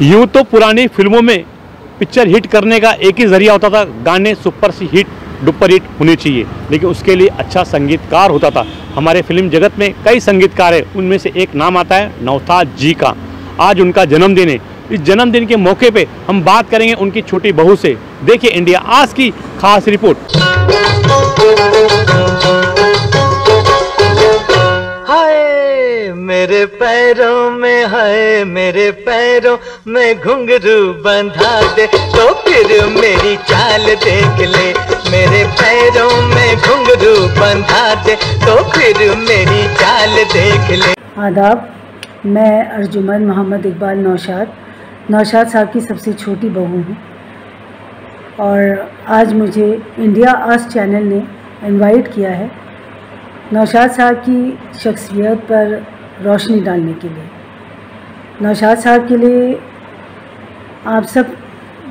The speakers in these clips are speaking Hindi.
यूँ तो पुरानी फिल्मों में पिक्चर हिट करने का एक ही जरिया होता था, गाने सुपर हिट डुपर हिट होने चाहिए, लेकिन उसके लिए अच्छा संगीतकार होता था। हमारे फिल्म जगत में कई संगीतकार हैं, उनमें से एक नाम आता है नौशाद जी का। आज उनका जन्मदिन है। इस जन्मदिन के मौके पे हम बात करेंगे उनकी छोटी बहू से। देखिए इंडिया आज की खास रिपोर्ट। मेरे पैरों में है, मेरे पैरों में घुंघरू बंधा दे तो फिर मेरी चाल देख ले। मेरे पैरों में घुंघरू बंधा दे तो फिर मेरी चाल देख ले। आदाब, मैं अर्जुमन मोहम्मद इकबाल नौशाद साहब की सबसे छोटी बहू हूँ और आज मुझे इंडिया आज चैनल ने इनवाइट किया है नौशाद साहब की शख्सियत पर रोशनी डालने के लिए। नौशाद साहब के लिए आप सब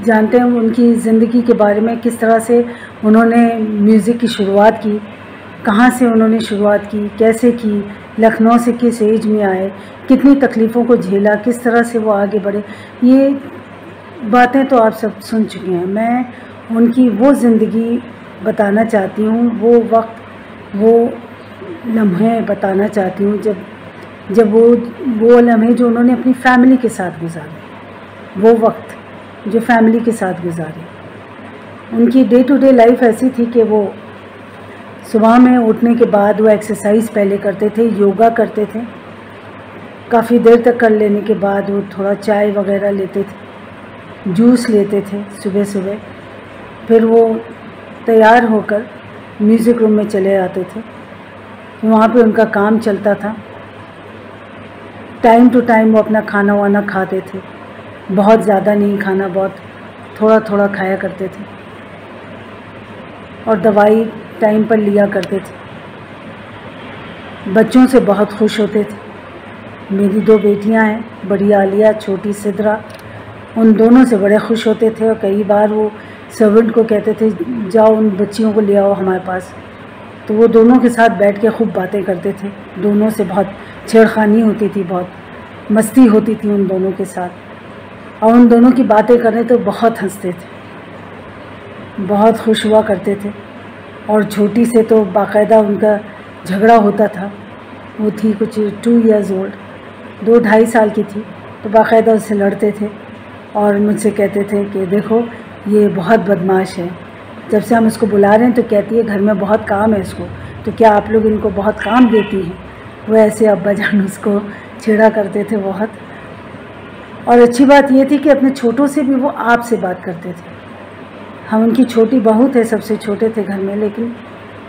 जानते हैं उनकी ज़िंदगी के बारे में, किस तरह से उन्होंने म्यूज़िक की शुरुआत की, कहाँ से उन्होंने शुरुआत की, कैसे की, लखनऊ से किस एज में आए, कितनी तकलीफ़ों को झेला, किस तरह से वो आगे बढ़े। ये बातें तो आप सब सुन चुके हैं। मैं उनकी वो ज़िंदगी बताना चाहती हूँ, वो वक्त, वो लम्हे बताना चाहती हूँ जब वो लम्हे जो उन्होंने अपनी फैमिली के साथ गुजारे, वो वक्त जो फैमिली के साथ गुजारे। उनकी डे टू डे लाइफ ऐसी थी कि वो सुबह में उठने के बाद वो एक्सरसाइज पहले करते थे, योगा करते थे, काफ़ी देर तक कर लेने के बाद वो थोड़ा चाय वगैरह लेते थे, जूस लेते थे सुबह सुबह। फिर वो तैयार होकर म्यूज़िक रूम में चले आते थे, वहाँ पे उनका काम चलता था। टाइम टू टाइम वो अपना खाना वाना खाते थे, बहुत ज़्यादा नहीं खाना, बहुत थोड़ा थोड़ा खाया करते थे और दवाई टाइम पर लिया करते थे। बच्चों से बहुत खुश होते थे। मेरी 2 बेटियां हैं, बड़ी आलिया, छोटी सिद्रा, उन दोनों से बड़े खुश होते थे और कई बार वो सर्वेंट को कहते थे जाओ उन बच्चियों को ले आओ हमारे पास, तो वो दोनों के साथ बैठ के खूब बातें करते थे। दोनों से बहुत छेड़खानी होती थी, बहुत मस्ती होती थी उन दोनों के साथ, और उन दोनों की बातें करने तो बहुत हंसते थे, बहुत खुश हुआ करते थे। और छोटी से तो बाकायदा उनका झगड़ा होता था। वो थी कुछ 2 इयर्स ओल्ड, 2-2.5 साल की थी, तो बाकायदा उससे लड़ते थे और मुझसे कहते थे कि देखो ये बहुत बदमाश है। जब से हम उसको बुला रहे हैं तो कहती है घर में बहुत काम है इसको, तो क्या आप लोग इनको बहुत काम देती हैं। वो ऐसे अब्बा जान उसको छेड़ा करते थे बहुत। और अच्छी बात ये थी कि अपने छोटों से भी वो आप से बात करते थे। हम उनकी छोटी बहू थे, सबसे छोटे थे घर में, लेकिन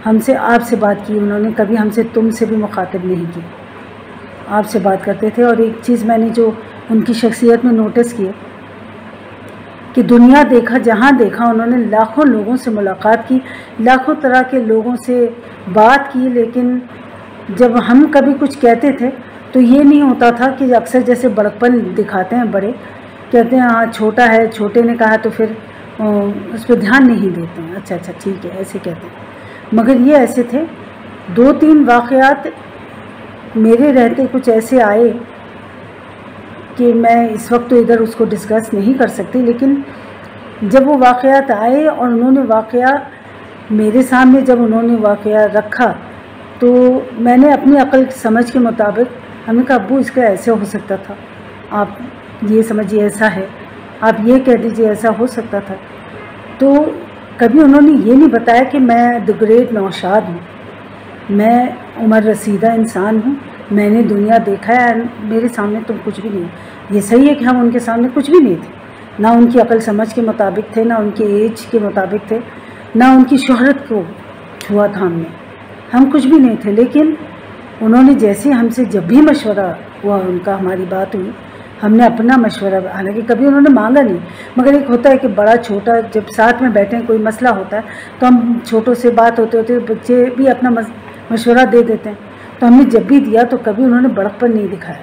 हमसे आप से बात की उन्होंने, कभी हमसे तुम से भी मुखातिब नहीं की, आप से बात करते थे। और एक चीज़ मैंने जो उनकी शख्सियत में नोटिस की कि दुनिया देखा, जहाँ देखा उन्होंने लाखों लोगों से मुलाकात की, लाखों तरह के लोगों से बात की, लेकिन जब हम कभी कुछ कहते थे तो ये नहीं होता था कि अक्सर जैसे बड़कपन दिखाते हैं बड़े, कहते हैं हाँ छोटा है, छोटे ने कहा तो फिर उस पर ध्यान नहीं देते हैं, अच्छा ठीक है, ऐसे कहते हैं। मगर ये ऐसे थे। 2-3 वाक़यात मेरे रहते कुछ ऐसे आए कि मैं इस वक्त तो इधर उसको डिस्कस नहीं कर सकती, लेकिन जब वो वाक़यात आए और उन्होंने वाक़या मेरे सामने जब उन्होंने वाक़या रखा तो मैंने अपनी अक्ल समझ के मुताबिक हमने कहा अब्बू इसका ऐसे हो सकता था, आप ये समझिए ऐसा है, आप ये कह दीजिए ऐसा हो सकता था। तो कभी उन्होंने ये नहीं बताया कि मैं द ग्रेट नौशाद हूँ, मैं उम्र रसीदा इंसान हूँ, मैंने दुनिया देखा है, मेरे सामने तुम कुछ भी नहीं। ये सही है कि हम उनके सामने कुछ भी नहीं थे, ना उनकी अक्ल समझ के मुताबिक थे, ना उनके एज के मुताबिक थे, ना उनकी शोहरत को छुआ था हमने, हम कुछ भी नहीं थे। लेकिन उन्होंने जैसे हमसे जब भी मशवरा हुआ उनका, हमारी बात हुई, हमने अपना मशवरा, हालांकि कभी उन्होंने मांगा नहीं, मगर एक होता है कि बड़ा छोटा जब साथ में बैठे कोई मसला होता है तो हम छोटों से बात होते होते बच्चे भी अपना मशवरा दे देते हैं, तो हमने जब भी दिया तो कभी उन्होंने बड़कपन नहीं दिखाया।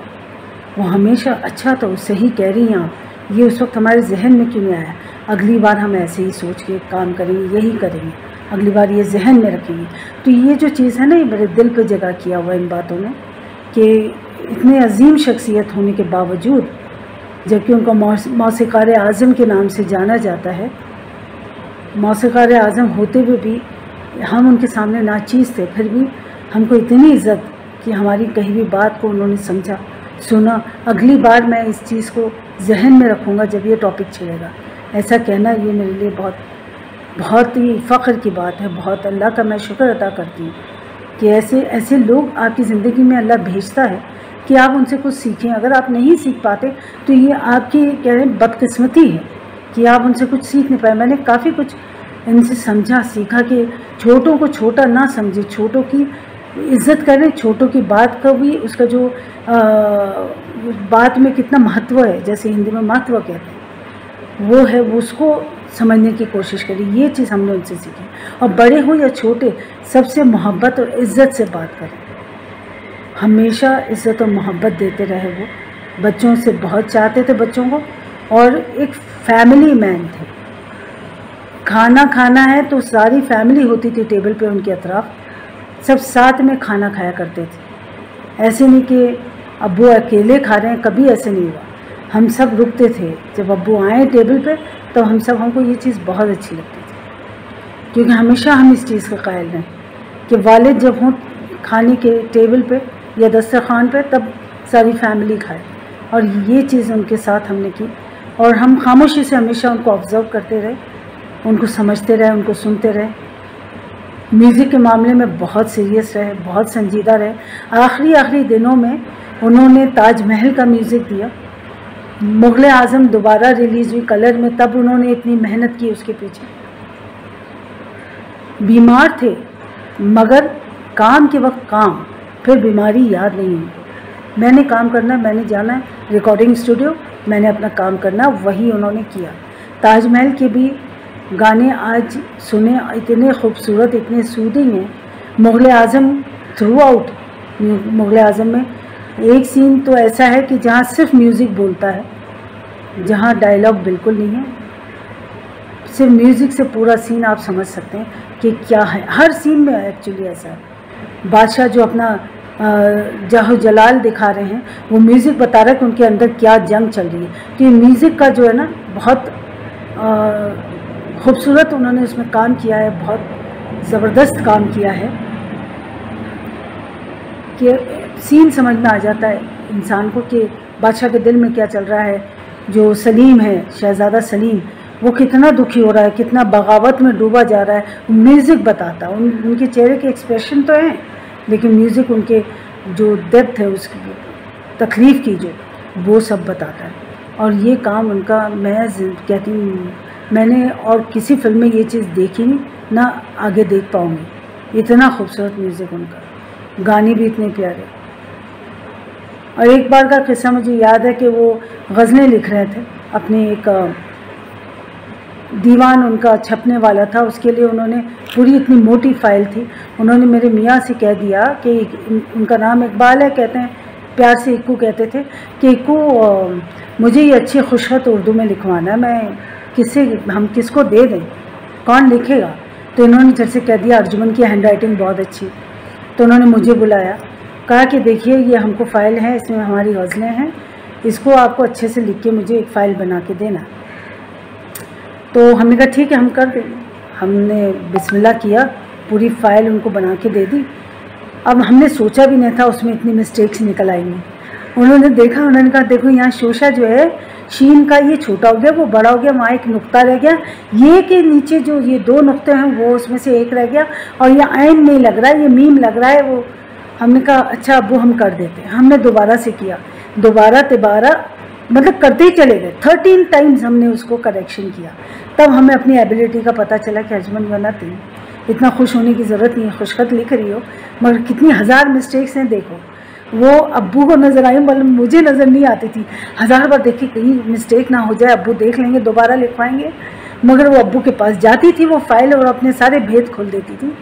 वो हमेशा अच्छा तो सही कह रही हैं आप, ये उस वक्त हमारे जहन में क्यों नहीं आया, अगली बार हम ऐसे ही सोच के काम करेंगे, यही करेंगे, अगली बार ये जहन में रखेंगे। तो ये जो चीज़ है ना, ये मेरे दिल पे जगह किया हुआ इन बातों ने कि इतने अजीम शख्सियत होने के बावजूद जबकि उनको मौसीक़ार आज़म के नाम से जाना जाता है। मौसीक़ार आज़म होते हुए भी हम उनके सामने नाचीज़ थे, फिर भी हमको इतनी इज़्ज़त कि हमारी कही हुई बात को उन्होंने समझा, सुना। अगली बार मैं इस चीज़ को जहन में रखूँगा जब ये टॉपिक छिड़ेगा। ऐसा कहना ये मेरे लिए बहुत ही फ़ख्र की बात है। बहुत अल्लाह का मैं शुक्र अदा करती हूँ कि ऐसे लोग आपकी ज़िंदगी में अल्लाह भेजता है कि आप उनसे कुछ सीखें। अगर आप नहीं सीख पाते तो ये आपकी कह रहे बदकिस्मती है कि आप उनसे कुछ सीख नहीं पाए। मैंने काफ़ी कुछ इनसे समझा, सीखा कि छोटों को छोटा ना समझे, छोटों की इज़्ज़त करें, छोटों की बात का भी उसका जो बात में कितना महत्व है, जैसे हिंदी में महत्व कहते हैं, वो है, वो उसको समझने की कोशिश करें। ये चीज़ हमने उनसे सीखी। और बड़े हो या छोटे, सबसे मोहब्बत और इज़्ज़त से बात करें। हमेशा इज़्ज़त और मोहब्बत देते रहे। वो बच्चों से बहुत चाहते थे बच्चों को, और एक फैमिली मैन थे। खाना खाना है तो सारी फैमिली होती थी टेबल पे उनके अतराफ़, सब साथ में खाना खाया करते थे। ऐसे नहीं कि अब्बू अकेले खा रहे हैं, कभी ऐसे नहीं हुआ। हम सब रुकते थे जब अब्बू आए टेबल पे, तो हमको ये चीज़ बहुत अच्छी लगती थी, क्योंकि हमेशा हम इस चीज़ के कायल रहे कि वालिद जब हों खाने के टेबल पे या दस्तरखान पे, तब सारी फैमिली खाए। और ये चीज़ उनके साथ हमने की, और हम खामोशी से हमेशा उनको ऑब्ज़र्व करते रहे, उनको समझते रहे, उनको सुनते रहे। म्यूज़िक के मामले में बहुत सीरियस रहे, बहुत संजीदा रहे। आखिरी दिनों में उन्होंने ताजमहल का म्यूज़िक दिया। मुग़ल आज़म दोबारा रिलीज़ हुई कलर में, तब उन्होंने इतनी मेहनत की उसके पीछे। बीमार थे मगर काम के वक्त काम, फिर बीमारी याद नहीं हुई। मैंने काम करना, मैंने जाना रिकॉर्डिंग स्टूडियो, मैंने अपना काम करना, वही उन्होंने किया। ताजमहल के भी गाने आज सुने, इतने खूबसूरत, इतने सूदिंग हैं। मुग़ल आज़म थ्रू आउट, मुग़ल आज़म में एक सीन तो ऐसा है कि जहाँ सिर्फ म्यूज़िक बोलता है, जहाँ डायलॉग बिल्कुल नहीं है, सिर्फ म्यूज़िक से पूरा सीन आप समझ सकते हैं कि क्या है। हर सीन में एक्चुअली ऐसा है। बादशाह जो अपना जाहो जलाल दिखा रहे हैं, वो म्यूज़िक बता रहा है कि उनके अंदर क्या जंग चल रही है। तो ये म्यूज़िक का जो है ना, बहुत खूबसूरत उन्होंने उसमें काम किया है, बहुत ज़बरदस्त काम किया है कि सीन समझ में आ जाता है इंसान को कि बादशाह के दिल में क्या चल रहा है। जो सलीम है, शहज़ादा सलीम, वो कितना दुखी हो रहा है, कितना बगावत में डूबा जा रहा है, म्यूज़िक बताता। उनके चेहरे के एक्सप्रेशन तो हैं, लेकिन म्यूज़िक उनके जो डेप्थ है, उसकी तकलीफ़ की जो, वो सब बताता है। और ये काम उनका, मैं कहती हूँ, मैंने और किसी फिल्म में ये चीज़ देखी नहीं, ना आगे देख पाऊँगी। इतना खूबसूरत म्यूज़िक उनका, गाने भी इतने प्यारे। और एक बार का किस्सा मुझे याद है कि वो गज़लें लिख रहे थे, अपने एक दीवान उनका छपने वाला था, उसके लिए उन्होंने पूरी इतनी मोटी फाइल थी। उन्होंने मेरे मियाँ से कह दिया कि उनका नाम इकबाल है, कहते हैं प्यार से इक्कू कहते थे, कि इक्कू मुझे ये अच्छी खुशखत उर्दू में लिखवाना है, मैं हम किसको दे दें, कौन लिखेगा? तो इन्होंने झट से कह दिया अर्जुमन की हैंडराइटिंग बहुत अच्छी। तो उन्होंने मुझे बुलाया, कहा कि देखिए ये हमको फ़ाइल है, इसमें हमारी गज़लें हैं, इसको आपको अच्छे से लिख के मुझे एक फ़ाइल बना के देना। तो हमने कहा ठीक है, हम कर देंगे। हमने बिस्मिल्लाह किया, पूरी फ़ाइल उनको बना के दे दी। अब हमने सोचा भी नहीं था उसमें इतनी मिस्टेक्स निकल आएंगी। उन्होंने देखा, उन्होंने कहा देखो यहाँ शोशा जो है शीन का, ये छोटा हो गया, वो बड़ा हो गया, वहाँ एक नुक्ता रह गया, ये के नीचे जो ये दो नुक्ते हैं वो उसमें से एक रह गया, और ये आइन नहीं लग रहा है, ये मीम लग रहा है। वो हमने कहा अच्छा अब वो हम कर देते हैं। हमने दोबारा से किया, दोबारा तिबारा, मतलब करते ही चले गए। 13 टाइम्स हमने उसको करेक्शन किया। तब हमें अपनी एबिलिटी का पता चला कि अर्जुमन बनाती, इतना खुश होने की ज़रूरत नहीं है, खुशखत लिख रही हो, मगर कितनी हज़ार मिस्टेक्स हैं। देखो वो अब्बू को नज़र आई, मतलब मुझे नज़र नहीं आती थी। 1000 बार देखी कहीं मिस्टेक ना हो जाए, अब्बू देख लेंगे, दोबारा लिखवाएंगे। मगर वो अब्बू के पास जाती थी वो फाइल, और अपने सारे भेद खोल देती थी,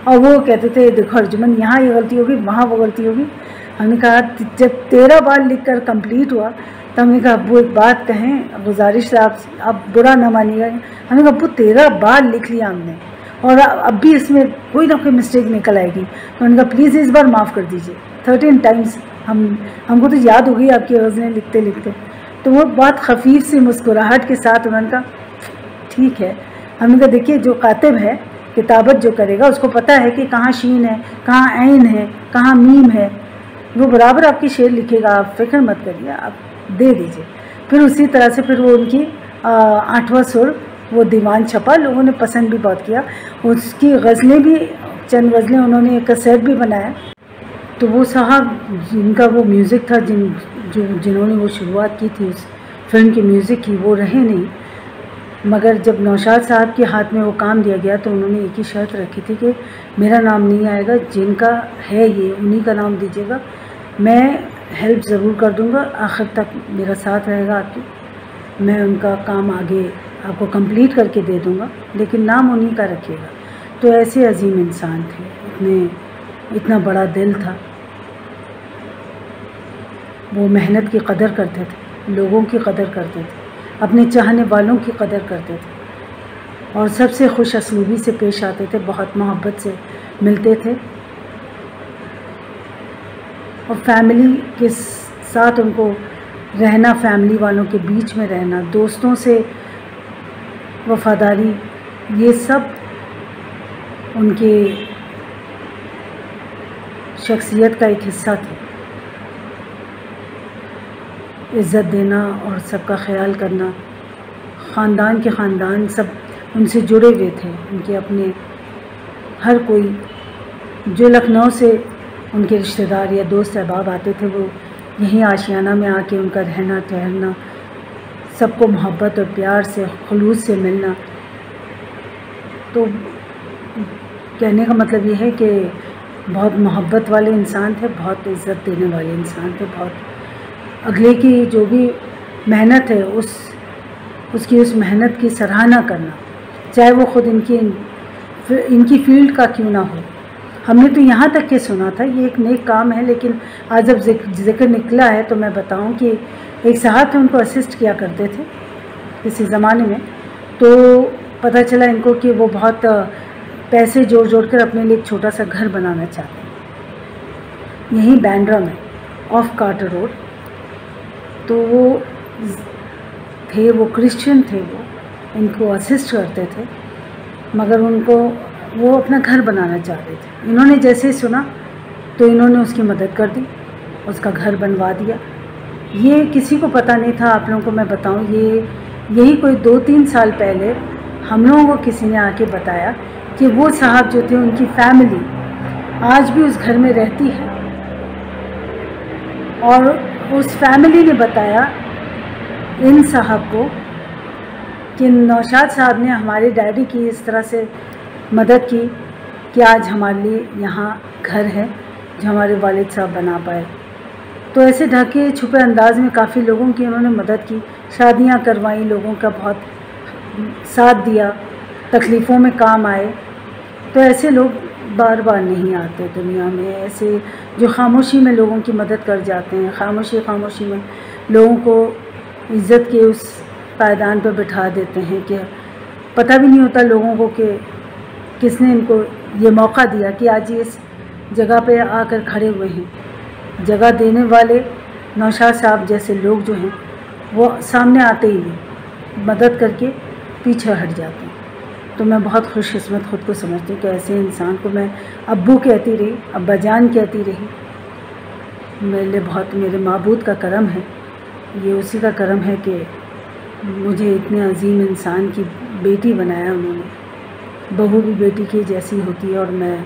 और वो कहते थे देखो अर्जुमन यहाँ ये गलती होगी, वहाँ वो गलती होगी। हमने कहा जब 13 बार लिख कर कम्प्लीट हुआ, तो हमने कहा अब्बू एक बात कहें, गुजारिश से आप बुरा ना मानिएगा। हमने कहा अब्बू 13 बार लिख लिया हमने, और अब भी इसमें कोई ना कोई मिस्टेक निकल आएगी। तो उन्होंने कहा प्लीज़ इस बार माफ़ कर दीजिए। 13 टाइम्स हमको तो याद हो गई आपकी गज़लें लिखते लिखते। तो वो बहुत खफीफ सी मुस्कुराहट के साथ उन्होंने कहा ठीक है। हमने कहा देखिए जो कातिब है, किताबत जो करेगा उसको पता है कि कहाँ शीन है, कहाँ ऐन है, कहाँ मीम है, वो बराबर आपकी शेर लिखेगा, आप फिक्र मत करिए, आप दे दीजिए। फिर उसी तरह से फिर वो उनकी 8वां सुर वो दीवान छपा, लोगों ने पसंद भी बहुत किया। उसकी गज़लें भी, चंद गज़लें उन्होंने एक कैसेट भी बनाया। तो वो साहब जिनका वो म्यूज़िक था, जिन्होंने वो शुरुआत की थी उस फिल्म के म्यूज़िक की, वो रहे नहीं। मगर जब नौशाद साहब के हाथ में वो काम दिया गया तो उन्होंने एक ही शर्त रखी थी कि मेरा नाम नहीं आएगा, जिनका है ये उन्हीं का नाम दीजिएगा, मैं हेल्प ज़रूर कर दूंगा, आखिर तक मेरा साथ रहेगा आपकी, मैं उनका काम आगे आपको कंप्लीट करके दे दूंगा, लेकिन नाम उन्हीं का रखिएगा। तो ऐसे अजीम इंसान थे, इतना बड़ा दिल था, वो मेहनत की कदर करते थे, लोगों की कदर करते थे, अपने चाहने वालों की कदर करते थे और सबसे खुश असलूबी से पेश आते थे, बहुत मोहब्बत से मिलते थे और फैमिली के साथ उनको रहना, फैमिली वालों के बीच में रहना, दोस्तों से वफादारी, ये सब उनके शख्सियत का एक हिस्सा था। इज़्ज़त देना और सबका ख्याल करना, ख़ानदान के ख़ानदान सब उनसे जुड़े हुए थे, उनके अपने हर कोई, जो लखनऊ से उनके रिश्तेदार या दोस्त अहबाब आते थे, वो यहीं आशियाना में आके उनका रहना ठहरना, सबको मोहब्बत और प्यार से, खुलूस से मिलना। तो कहने का मतलब ये है कि बहुत मोहब्बत वाले इंसान थे, बहुत इज़्ज़त देने वाले इंसान थे, बहुत अगले की जो भी मेहनत है उसकी उस मेहनत की सराहना करना, चाहे वो ख़ुद इनकी फील्ड का क्यों ना हो। हमने तो यहाँ तक के सुना था, ये एक नेक काम है, लेकिन आज जब जिक्र निकला है तो मैं बताऊँ कि एक साहब थे, उनको असिस्ट किया करते थे किसी ज़माने में, तो पता चला इनको कि वो बहुत पैसे जोड़ कर अपने लिए एक छोटा सा घर बनाना चाहते हैं यहीं बैंड्रा में, ऑफ कार्टर रोड। तो वो थे, वो क्रिश्चियन थे, वो इनको असिस्ट करते थे, मगर वो अपना घर बनाना चाहते थे। इन्होंने जैसे ही सुना तो इन्होंने उसकी मदद कर दी, उसका घर बनवा दिया। ये किसी को पता नहीं था, आप लोगों को मैं बताऊं, यही कोई 2-3 साल पहले हम लोगों को किसी ने आके बताया कि वो साहब जो थे, उनकी फैमिली आज भी उस घर में रहती है और उस फैमिली ने बताया इन साहब को कि नौशाद साहब ने हमारे डैडी की इस तरह से मदद की कि आज हमारे लिए यहाँ घर है जो हमारे वालिद साहब बना पाए। तो ऐसे ढके छुपे अंदाज में काफ़ी लोगों की उन्होंने मदद की, शादियाँ करवाई, लोगों का बहुत साथ दिया, तकलीफ़ों में काम आए। तो ऐसे लोग बार बार नहीं आते दुनिया में, ऐसे जो खामोशी में लोगों की मदद कर जाते हैं, खामोशी में लोगों को इज़्ज़त के उस पायदान पर बिठा देते हैं कि पता भी नहीं होता लोगों को कि किसने इनको ये मौका दिया कि आज ये इस जगह पे आकर खड़े हुए हैं। जगह देने वाले नौशाद साहब जैसे लोग जो हैं वो सामने आते ही नहीं, मदद करके पीछे हट जाते हैं। तो मैं बहुत खुशकिस्मत ख़ुद को समझती हूँ कि ऐसे इंसान को मैं अब्बू कहती रही, अब्बा जान कहती रही। मेरे लिए बहुत मेरे माबूद का करम है, ये उसी का करम है कि मुझे इतने अजीम इंसान की बेटी बनाया उन्होंने। बहू भी बेटी की जैसी होती है और मैं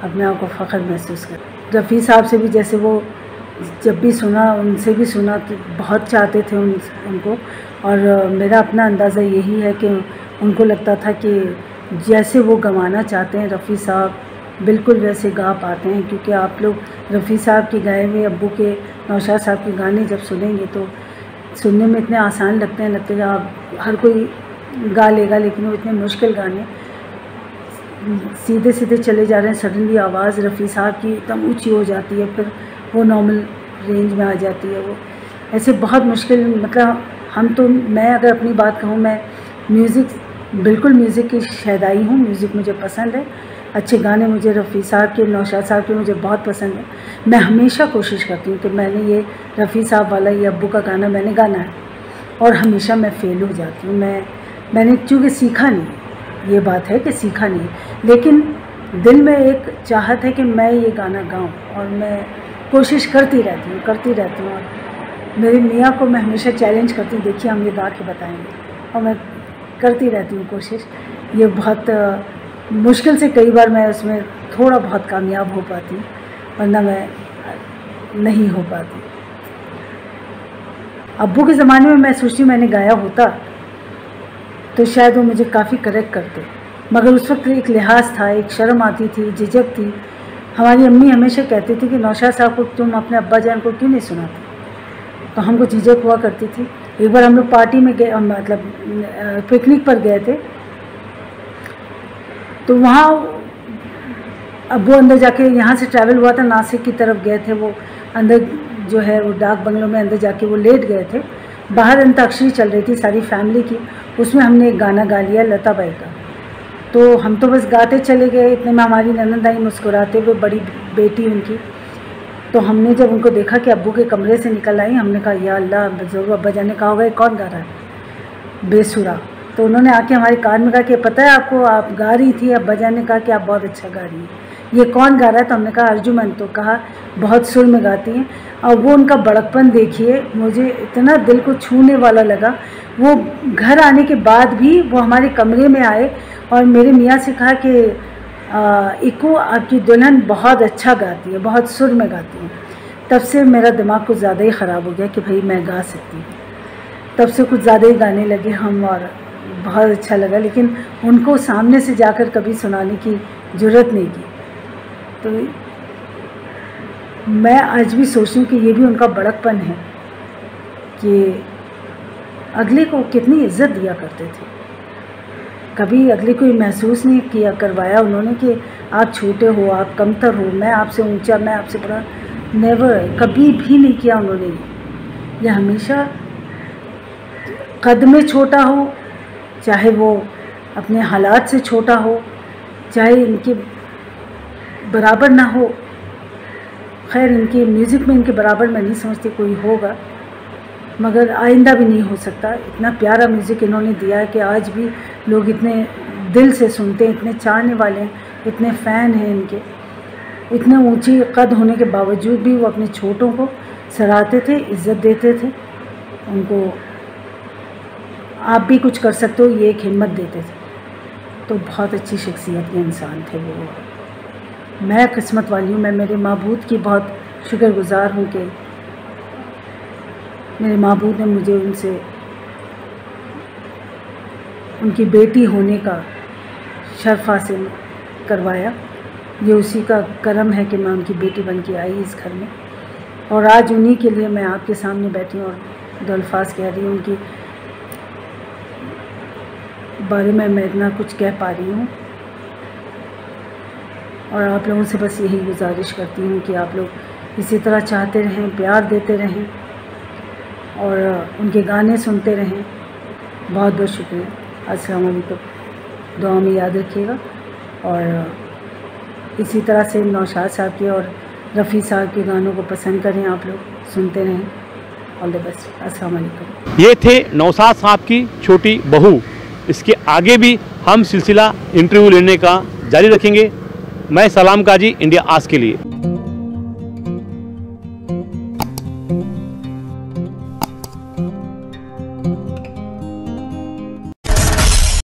अपने आप को फ़ख्र महसूस कर। रफ़ी साहब से भी जैसे वो जब भी सुना, उनसे भी सुना तो बहुत चाहते थे उनको, और मेरा अपना अंदाज़ा यही है कि उनको लगता था कि जैसे वो गवाना चाहते हैं रफ़ी साहब बिल्कुल वैसे गा पाते हैं। क्योंकि आप लोग रफ़ी साहब के गाए हुए अब्बू के, नौशाद साहब के गाने जब सुनेंगे तो सुनने में इतने आसान लगते हैं आप हर कोई गा लेगा, लेकिन वो इतने मुश्किल गाने सीधे सीधे चले जा रहे हैं। सडनली आवाज़ रफ़ी साहब की एकदम ऊंची हो जाती है, फिर वो नॉर्मल रेंज में आ जाती है। वो ऐसे बहुत मुश्किल, मतलब मैं अगर अपनी बात कहूँ, मैं बिल्कुल म्यूज़िक की शैदाई हूँ, म्यूज़िक मुझे पसंद है, अच्छे गाने मुझे रफ़ी साहब के, नौशाद साहब के मुझे बहुत पसंद है। मैं हमेशा कोशिश करती हूँ कि मैंने ये रफ़ी साहब वाला ये अब्बू का गाना मैंने गाना है, और हमेशा मैं फ़ेल हो जाती हूँ। मैंने चूँकि सीखा नहीं, ये बात है कि सीखा नहीं, लेकिन दिल में एक चाहत है कि मैं ये गाना गाऊँ और मैं कोशिश करती रहती हूँ। और मेरी मियाँ को मैं हमेशा चैलेंज करती हूँ, देखिए हम ये गा के बताएंगे, और मैं करती रहती हूँ कोशिश। ये बहुत मुश्किल से कई बार मैं उसमें थोड़ा बहुत कामयाब हो पाती हूँ, वरना मैं नहीं हो पाती। अब्बू के ज़माने में मैं सोचती हूँ मैंने गाया होता तो शायद वो मुझे काफ़ी करेक्ट करते, मगर उस वक्त एक लिहाज था, एक शर्म आती थी, झिझक थी। हमारी अम्मी हमेशा कहती थी कि नौशाद साहब को तुम अपने अब्बा जान को क्यों नहीं सुनाते, तो हमको झिझक हुआ करती थी। एक बार हम लोग पार्टी में गए, मतलब पिकनिक पर गए थे, तो वहाँ अब्बू अंदर जाके, यहाँ से ट्रैवल हुआ था, नासिक की तरफ गए थे, वो अंदर जो है वो डाक बंगलों में अंदर जाके वो लेट गए थे। बाहर अंताक्षरी चल रही थी सारी फैमिली की, उसमें हमने एक गाना गा लिया लता बाई का। तो हम तो बस गाते चले गए, इतने में हमारी ननद आई मुस्कुराते हुए, बड़ी बेटी उनकी। तो हमने जब उनको देखा कि अब्बू के कमरे से निकल आई, हमने कहा या अल्लाह, ज़रूर अब्बा जान ने कहा होगा कौन गा रहा है बेसुरा। तो उन्होंने आके हमारे कान में कहा कि पता है आपको, आप गा रही थी, अब्बा जान ने कहा कि आप बहुत अच्छा गा रही हैं, ये कौन गा रहा है? तो हमने कहा अर्जुमन। तो कहा बहुत सुर में गाती हैं। और वो उनका बड़कपन देखिए, मुझे इतना दिल को छूने वाला लगा। वो घर आने के बाद भी वो हमारे कमरे में आए और मेरे मियाँ से कहा कि इको आपकी दुल्हन बहुत अच्छा गाती है, बहुत सुर में गाती है। तब से मेरा दिमाग कुछ ज़्यादा ही ख़राब हो गया कि भाई मैं गा सकती हूँ। तब से कुछ ज़्यादा ही गाने लगे हम, और बहुत अच्छा लगा, लेकिन उनको सामने से जाकर कभी सुनाने की ज़रूरत नहीं की। तो मैं आज भी सोचती हूँ कि ये भी उनका बड़कपन है कि अगले को कितनी इज्जत दिया करते थे। कभी अगले को महसूस नहीं किया करवाया उन्होंने कि आप छोटे हो, आप कमतर हो, मैं आपसे ऊंचा, मैं आपसे बड़ा, नेवर, कभी भी नहीं किया उन्होंने। ये हमेशा कद में छोटा हो, चाहे वो अपने हालात से छोटा हो, चाहे इनके बराबर ना हो। खैर इनके म्यूज़िक में इनके बराबर मैं नहीं समझती कोई होगा, मगर आइंदा भी नहीं हो सकता। इतना प्यारा म्यूज़िक इन्होंने दिया है कि आज भी लोग इतने दिल से सुनते हैं, इतने चाहने वाले हैं, इतने फ़ैन हैं इनके। इतने ऊंची कद होने के बावजूद भी वो अपने छोटों को सराहते थे, इज़्ज़त देते थे, उनको आप भी कुछ कर सकते हो ये एक हिम्मत देते थे। तो बहुत अच्छी शख्सियत के इंसान थे वो। मैं किस्मत वाली हूँ, मैं मेरे माबूद की बहुत शुक्रगुज़ार हूँ कि मेरे माबूद ने मुझे उनसे उनकी बेटी होने का शर्फ हासिल करवाया। ये उसी का करम है कि मैं उनकी बेटी बन के आई इस घर में, और आज उन्हीं के लिए मैं आपके सामने बैठी हूँ और दो अल्फाज कह रही हूँ। उनकी बारे में मैं इतना कुछ कह पा रही हूँ, और आप लोगों से बस यही गुजारिश करती हूँ कि आप लोग इसी तरह चाहते रहें, प्यार देते रहें और उनके गाने सुनते रहें। बहुत बहुत शुक्रिया। अस्सलाम वालेकुम। दुआ में याद रखिएगा, और इसी तरह से नौशाद साहब के और रफ़ी साहब के गानों को पसंद करें, आप लोग सुनते रहें। All the best. अस्सलाम वालेकुम। ये थे नौशाद साहब की छोटी बहू। इसके आगे भी हम सिलसिला इंटरव्यू लेने का जारी रखेंगे। मैं सलाम काजी, इंडिया आज के लिए।